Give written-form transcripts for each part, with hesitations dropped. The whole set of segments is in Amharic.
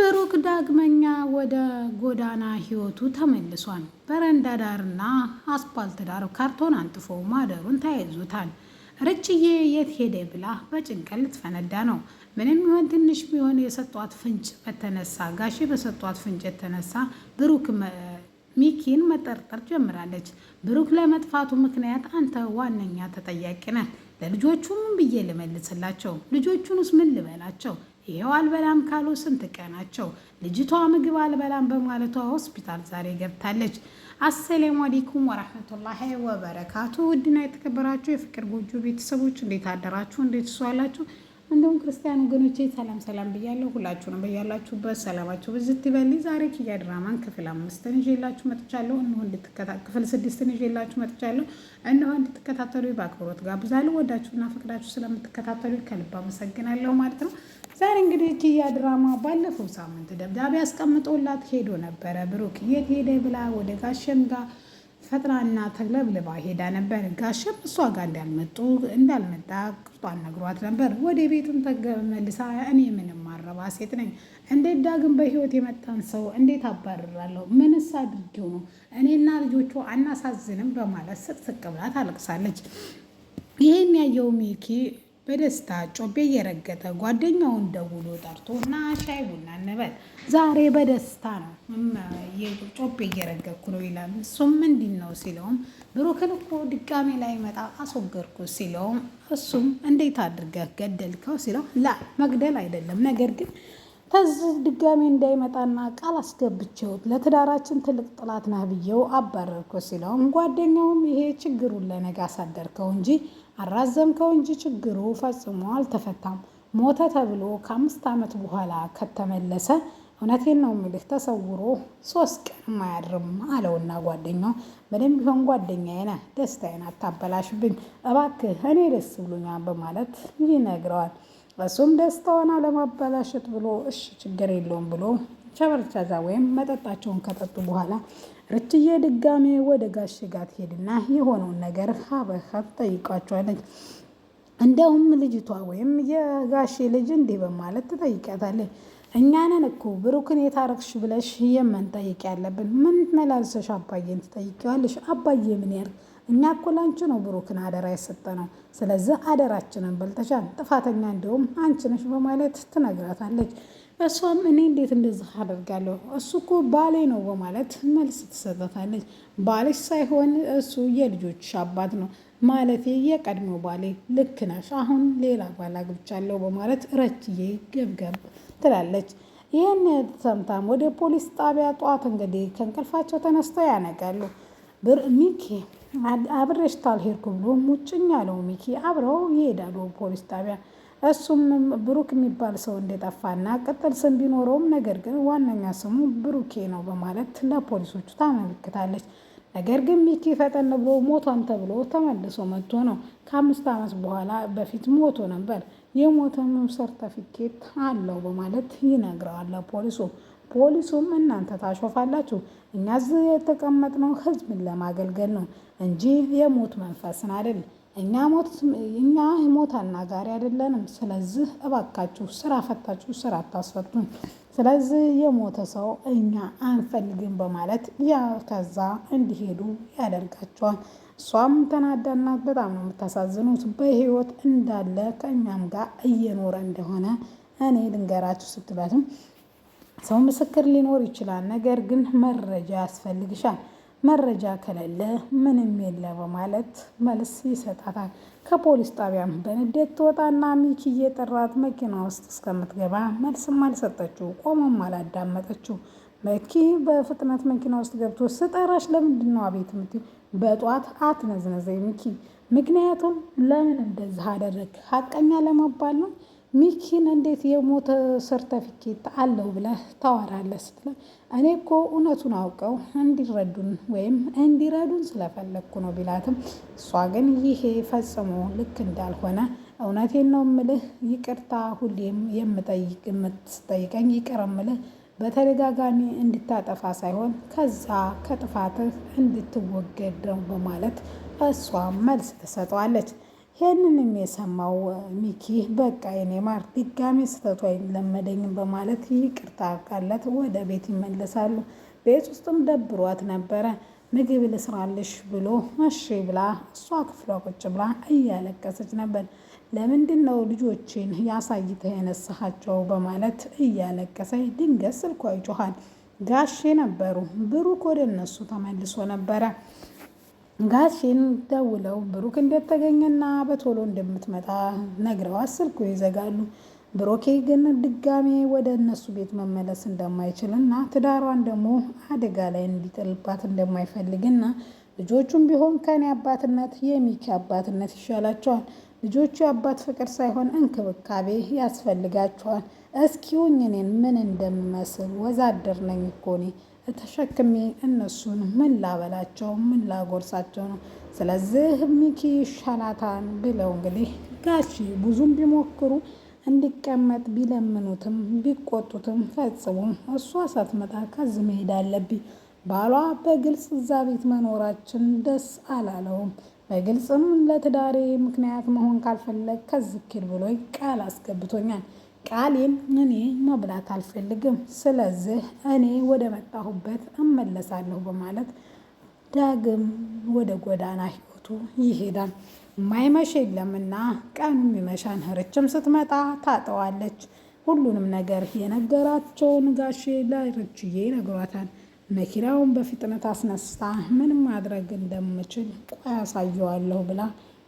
ብሩክ ዳግመኛ ወደ ጎዳና ህይወቱ ተመልሷል። በረንዳ ዳርና አስፓልት ዳር ካርቶን አንጥፎ ማደሩን ተያይዞታል። ርችዬ የት ሄደ ብላ በጭንቀት ልትፈነዳ ነው። ምንም ይሆን ትንሽ ቢሆን የሰጧት ፍንጭ በተነሳ ጋሼ በሰጧት ፍንጭ የተነሳ ብሩክ ሚኪን መጠርጠር ጀምራለች። ብሩክ ለመጥፋቱ ምክንያት አንተ ዋነኛ ተጠያቂ ነህ። ለልጆቹ ምን ብዬ ልመልስላቸው? ልጆቹንስ ምን ልበላቸው? ይሄው አልበላም ካሉ ስንት ቀናቸው። ልጅቷ ምግብ አልበላም በማለቷ ሆስፒታል ዛሬ ገብታለች። አሰላሙ አለይኩም ወራህመቱላሂ ወበረካቱ። ውድና የተከበራችሁ የፍቅር ጎጆ ቤተሰቦች እንዴት አደራችሁ? እንዴት ዋላችሁ? እንዲሁም ክርስቲያን ወገኖቼ ሰላም ሰላም ብያለሁ። ሁላችሁንም በያላችሁበት ሰላማችሁ ብዝት ይበል። ዛሬ ኪያ ድራማን ክፍል 5 ይዤላችሁ መጥቻለሁ። ክፍል 6 ይዤላችሁ መጥቻለሁ። እንድትከታተሉ በአክብሮት ጋብዛለሁ። ወዳችሁና ፈቅዳችሁ ስለምትከታተሉ ከልብ አመሰግናለሁ ማለት ነው። ዛሬ እንግዲህ ኪያ ድራማ ባለፈው ሳምንት ደብዳቤ አስቀምጦላት ሄዶ ነበረ። ብሩክ የት ሄደ ብላ ወደ ጋሸም ጋር ፈጥናና ተግለብልባ ሄዳ ነበር። ጋሸም እሷ ጋር እንዳልመጣ ቅርቷን ነግሯት ነበር። ወደ ቤትም ተመልሳ እኔ ምንም ማረባ ሴት ነኝ፣ እንዴት ዳግም በህይወት የመጣን ሰው እንዴት አባርራለሁ? ምንስ አድርጌው ነው? እኔና ልጆቹ አናሳዝንም? በማለት ስቅስቅ ብላ ታለቅሳለች። ይህን ያየው ሚኪ በደስታ ጮቤ እየረገጠ ጓደኛውን ደውሎ ጠርቶ እና ሻይ ቡና እንበል ዛሬ በደስታ ነው ጮቤ እየረገጥኩ ነው ይላል። እሱም ምንድን ነው ሲለውም ብሩክን እኮ ድጋሜ ላይ መጣ አስወገድኩ ሲለውም እሱም እንዴት አድርገህ ገደልከው ሲለው ላ መግደል አይደለም፣ ነገር ግን ከዚህ ድጋሜ እንዳይመጣና ቃል አስገብቼው ለትዳራችን ትልቅ ጥላት ነህ ብዬው አባረርኩ ሲለውም ጓደኛውም ይሄ ችግሩን ለነገ አሳደርከው እንጂ አራዘምከው እንጂ ችግሩ ፈጽሞ አልተፈታም። ሞተ ተብሎ ከ5 ዓመት በኋላ ከተመለሰ እውነቴን ነው የሚልህ ተሰውሮ 3 ቀን አያድርም አለውና ጓደኛው በደንብ ቢሆን ጓደኛዬ ነህ፣ ደስታዬን አታበላሽብኝ እባክህ፣ እኔ ደስ ብሎኛል በማለት ይነግረዋል። እሱም ደስታዋን አለማበላሸት ብሎ እሺ ችግር የለውም ብሎ ቸበርቻዛ ወይም መጠጣቸውን ከጠጡ በኋላ ርችዬ ድጋሜ ወደ ጋሽ ጋር ትሄድና የሆነውን ነገር ሀበሀብ ጠይቃቸዋለች። እንደውም ልጅቷ ወይም የጋሼ ልጅ እንዲህ በማለት ትጠይቃታለች። እኛንን እኮ ብሩክን የታረክሽ ብለሽ የምንጠይቅ ያለብን፣ ምን መላልሰሽ አባዬን ትጠይቂዋለሽ? አባዬ ምን ያርግ? እኛ እኮ ላንቺ ነው ብሩክን አደራ የሰጠነው። ስለዚህ አደራችንን በልተሻል፣ ጥፋተኛ እንዲሁም አንቺ ነሽ በማለት ትነግራታለች። እሷም እኔ እንዴት እንደዚህ አደርጋለሁ? እሱ እኮ ባሌ ነው በማለት መልስ ትሰጣታለች። ባልሽ ሳይሆን እሱ የልጆች አባት ነው ማለት የቀድሞ ባሌ። ልክ ነሽ፣ አሁን ሌላ ባል አግብቻለሁ በማለት ረችዬ ገብገብ ትላለች። ይህን ሰምታም ወደ ፖሊስ ጣቢያ ጠዋት እንግዲህ ከእንቅልፋቸው ተነስተው ያነጋሉ። ሚኪ አብሬሽ ታልሄድኩ ብሎ ሙጭኝ ያለው ሚኪ አብረው ይሄዳሉ ፖሊስ ጣቢያ። እሱም ብሩክ የሚባል ሰው እንደጠፋና ቅጥል ስም ቢኖረውም ነገር ግን ዋነኛ ስሙ ብሩኬ ነው በማለት ለፖሊሶቹ ታመለክታለች። ነገር ግን ሚኪ ፈጠን ብሎ ሞቷን ተብሎ ተመልሶ መጥቶ ነው። ከ5 ዓመት በኋላ በፊት ሞቶ ነበር፣ የሞተም ሰርተፊኬት አለው በማለት ይነግረዋል ለፖሊሱ። ፖሊሱም እናንተ ታሾፋላችሁ፣ እኛ እዚህ የተቀመጥነው ህዝብን ለማገልገል ነው እንጂ የሞት መንፈስን አይደል። እኛ ሞት አናጋሪ አይደለንም። ስለዚህ እባካችሁ ስራ ፈታችሁ ስራ አታስፈቱን። ስለዚህ የሞተ ሰው እኛ አንፈልግም በማለት ከዛ እንዲሄዱ ያደርጋቸዋል። እሷም ተናዳና በጣም ነው የምታሳዝኑት፣ በህይወት እንዳለ ከእኛም ጋር እየኖረ እንደሆነ እኔ ልንገራችሁ ስትላትም ሰው ምስክር ሊኖር ይችላል፣ ነገር ግን መረጃ ያስፈልግሻል፣ መረጃ ከሌለ ምንም የለ በማለት መልስ ይሰጣታል። ከፖሊስ ጣቢያም በንዴት ትወጣና ሚኪ እየጠራት መኪና ውስጥ እስከምትገባ መልስም አልሰጠችው፣ ቆሞም አላዳመጠችው። ሚኪ በፍጥነት መኪና ውስጥ ገብቶ ስጠራሽ ለምንድን ነው አቤት የምትይው? በጧት አትነዝነዘኝ ሚኪ፣ ምክንያቱም ለምን እንደዚህ አደረግ? ሀቀኛ ለመባል ነው። ሚኪን እንዴት የሞተ ሰርተፊኬት አለው ብለህ ታወራለህ ስትለው እኔ እኮ እውነቱን አውቀው እንዲረዱን ስለፈለግኩ ነው ቢላትም እሷ ግን ይሄ ፈጽሞ ልክ እንዳልሆነ እውነቴን ነው ምልህ፣ ይቅርታ ሁሌም የምትጠይቀኝ ይቅር ምልህ በተደጋጋሚ እንድታጠፋ ሳይሆን ከዛ ከጥፋትህ እንድትወገድ ነው በማለት እሷ መልስ ትሰጠዋለች። ይህንንም የሰማው ሚኪ በቃ የኔ ማር ድጋሜ ስህተቱ አይለመደኝም በማለት ይቅርታ ቃላት ወደ ቤት ይመለሳሉ። ቤት ውስጥም ደብሯት ነበረ። ምግብ ልስራልሽ ብሎ እሺ ብላ እሷ ክፍሏ ቁጭ ብላ እያለቀሰች ነበር። ለምንድን ነው ልጆችን ያሳይተህ የነሳሃቸው በማለት እያለቀሰች ድንገት ስልኳ ይጮሃል። ጋሼ ነበሩ። ብሩክ ወደ እነሱ ተመልሶ ነበረ። ጋሼን ደውለው ብሩክ እንደተገኘና በቶሎ እንደምትመጣ ነግረዋት ስልኩ ይዘጋሉ። ብሩኬ ግን ድጋሜ ወደ እነሱ ቤት መመለስ እንደማይችልና ትዳሯን ደግሞ አደጋ ላይ እንዲጥልባት እንደማይፈልግና ልጆቹም ቢሆን ከኔ አባትነት የሚኪ አባትነት ይሻላቸዋል። ልጆቹ የአባት ፍቅር ሳይሆን እንክብካቤ ያስፈልጋቸዋል። እስኪውኝ እኔን ምን እንደምመስል ወዛደር ነኝ እኮ እኔ ተሸክሜ እነሱን ምን ላበላቸው ምን ላጎርሳቸው ነው? ስለዚህ ሚኪ ይሻላታን ብለው እንግዲህ ጋሺ ብዙም ቢሞክሩ እንዲቀመጥ ቢለምኑትም ቢቆጡትም ፈጽሞ እሷ ሳትመጣ ከዚህ መሄድ አለብኝ። ባሏ በግልጽ እዛ ቤት መኖራችን ደስ አላለውም። በግልጽም ለትዳሬ ምክንያት መሆን ካልፈለግ ከዚህ ኪድ ብሎ ቃል አስገብቶኛል። ቃሌን እኔ መብላት አልፈልግም። ስለዚህ እኔ ወደ መጣሁበት እመለሳለሁ በማለት ዳግም ወደ ጎዳና ህይወቱ ይሄዳል። ማይመሽ የለምና ቀኑም ይመሻል። ርችም ስትመጣ ታጠዋለች። ሁሉንም ነገር የነገራቸውን ጋሼ ለርችዬ ይነግሯታል። መኪናውን በፍጥነት አስነስታ ምንም ማድረግ እንደምችል ቆይ አሳየዋለሁ ብላ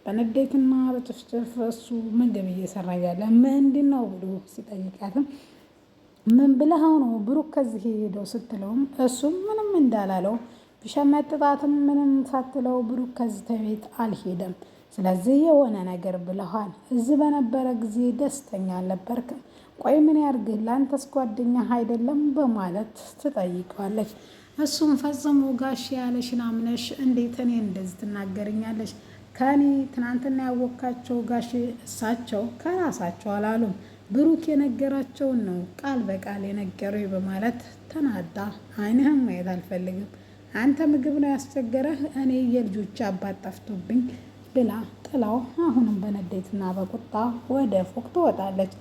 በንዴትና በጭፍጭፍ እሱ ምግብ እየሰራ ያለ ምንድን ነው ብሎ ሲጠይቃትም ምን ብለኸው ነው ብሩክ ከዚህ ሄደው ስትለውም እሱም ምንም እንዳላለው ቢሸመጥጣትም ምንም ሳትለው ብሩክ ከዚህ ቤት አልሄደም። ስለዚህ የሆነ ነገር ብለሃል። እዚህ በነበረ ጊዜ ደስተኛ አልነበርክም። ቆይ ምን ያርግህ ለአንተስ ጓደኛ አይደለም በማለት ትጠይቀዋለች። እሱም ፈጽሞ ጋሽ ያለሽን አምነሽ እንዴት እኔ እንደዚህ ትናገርኛለች? ከኔ ትናንትና ያወካቸው ጋሽ እሳቸው ከራሳቸው አላሉም። ብሩክ የነገራቸውን ነው ቃል በቃል የነገረው በማለት ተናዳ አይንህም ማየት አልፈልግም። አንተ ምግብ ነው ያስቸገረህ፣ እኔ የልጆች አባት ጠፍቶብኝ ብላ ጥላው አሁንም በንዴትና በቁጣ ወደ ፎቅ ትወጣለች።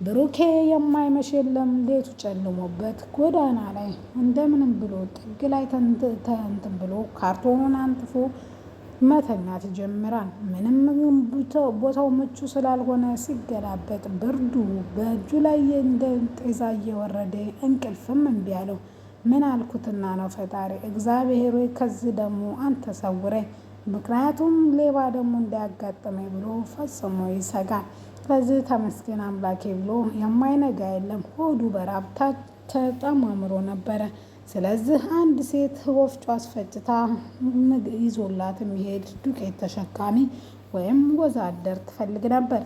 ብሩኬ የማይመሽ የለም ሌቱ ጨልሞበት ጎዳና ላይ እንደምንም ብሎ ጥግ ላይ ተንትን ብሎ ካርቶኑን አንጥፎ መተኛት ይጀምራል። ምንም ቦታው ምቹ ስላልሆነ ሲገላበጥ ብርዱ በእጁ ላይ እንደ ጤዛ እየወረደ እንቅልፍም እምቢ አለው። ምን አልኩትና ነው ፈጣሪ እግዚአብሔር ሆይ ከዚህ ደግሞ አንተ ሰውረኝ፣ ምክንያቱም ሌባ ደግሞ እንዳያጋጥመኝ ብሎ ፈጽሞ ይሰጋል። ስለዚህ ተመስገን አምላኬ ብሎ የማይነጋ የለም። ሆዱ በራብ ተጠማምሮ ነበረ። ስለዚህ አንድ ሴት ወፍጮ አስፈጭታ ይዞላት የሚሄድ ዱቄት ተሸካሚ ወይም ወዛደር ትፈልግ ነበር።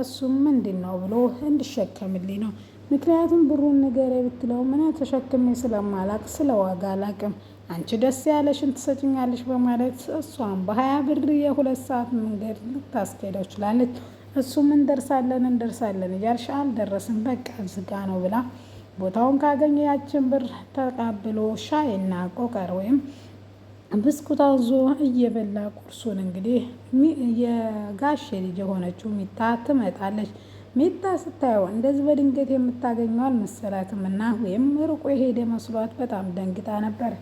እሱም ምንድን ነው ብሎ እንዲሸከምልኝ ነው። ምክንያቱም ብሩን ንገረኝ ብትለው ምን ተሸክሜ ስለማላቅ ስለ ዋጋ አላቅም፣ አንቺ ደስ ያለሽን ትሰጭኛለሽ በማለት እሷም በ20 ብር የ2 ሰዓት መንገድ ልታስኬደው ችላለች። እሱም እንደርሳለን እያልሽ አልደረስም በቃ ዝጋ ነው ብላ ቦታውን ካገኘ ያችን ብር ተቀብሎ ሻይና ቆቀር ወይም ብስኩት አዞ እየበላ ቁርሱን እንግዲህ የጋሼ ልጅ የሆነችው ሚታ ትመጣለች። ሚታ ስታየው እንደዚህ በድንገት የምታገኘው አልመሰላትም እና ወይም ርቆ የሄደ መስሏት በጣም ደንግጣ ነበር።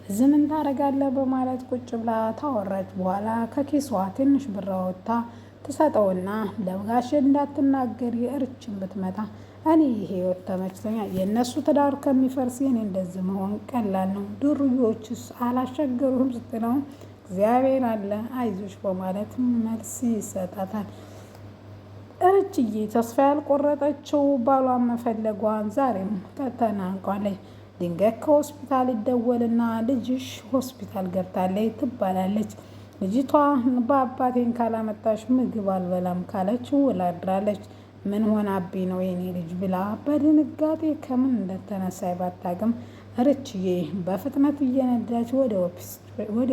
እዚህ ምን ታደርጋለህ በማለት ቁጭ ብላ ታወራች። በኋላ ከኪሷ ትንሽ ብር አወጥታ ትሰጠውና ለጋሼ እንዳትናገር የእርችን ብትመጣ እኔ ይሄ ህይወት ተመችቶኛል፣ የእነሱ ትዳር ከሚፈርስ የኔ እንደዚህ መሆን ቀላል ነው፣ ዱርዮችስ አላስቸገሩህም ስትለው እግዚአብሔር አለ አይዞሽ በማለት መልስ ይሰጣታል። እርችዬ ተስፋ ያልቆረጠችው ባሏን መፈለጓን ዛሬም ተናንቋለች። ድንገት ከሆስፒታል ይደወልና ልጅሽ ሆስፒታል ገብታለች ትባላለች። ልጅቷ በአባቴን ካላመጣሽ ምግብ አልበላም ካለች ውላ አድራለች። ምን ሆናብኝ ነው የኔ ልጅ ብላ በድንጋጤ ከምን እንደተነሳ ባታውቅም እርችዬ በፍጥነት እየነዳች ወደ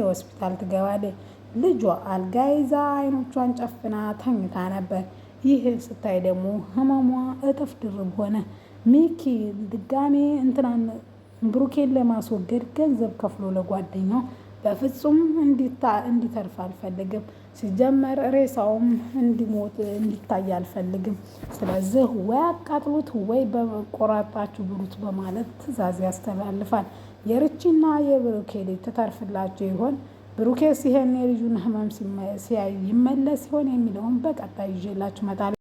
ሆስፒታል ትገባለች። ልጇ አልጋ ይዛ አይኖቿን ጨፍና ተኝታ ነበር። ይህ ስታይ ደግሞ ህመሟ እጥፍ ድርብ ሆነ። ሚኪ ድጋሜ እንትናን ብሩኬን ለማስወገድ ገንዘብ ከፍሎ ለጓደኛው በፍጹም እንዲተርፍ አልፈልግም። ሲጀመር ሬሳውም እንዲሞት እንዲታይ አልፈልግም። ስለዚህ ወይ አቃጥሉት ወይ በቆራጣችሁ ብሉት በማለት ትዕዛዝ ያስተላልፋል። የርቺና የብሩኬ ልጅ ትተርፍላቸው ይሆን? ብሩኬስ ይሄን የልጁን ህመም ሲያይ ይመለስ ሲሆን የሚለውን በቀጣይ ይዤላችሁ እመጣለሁ።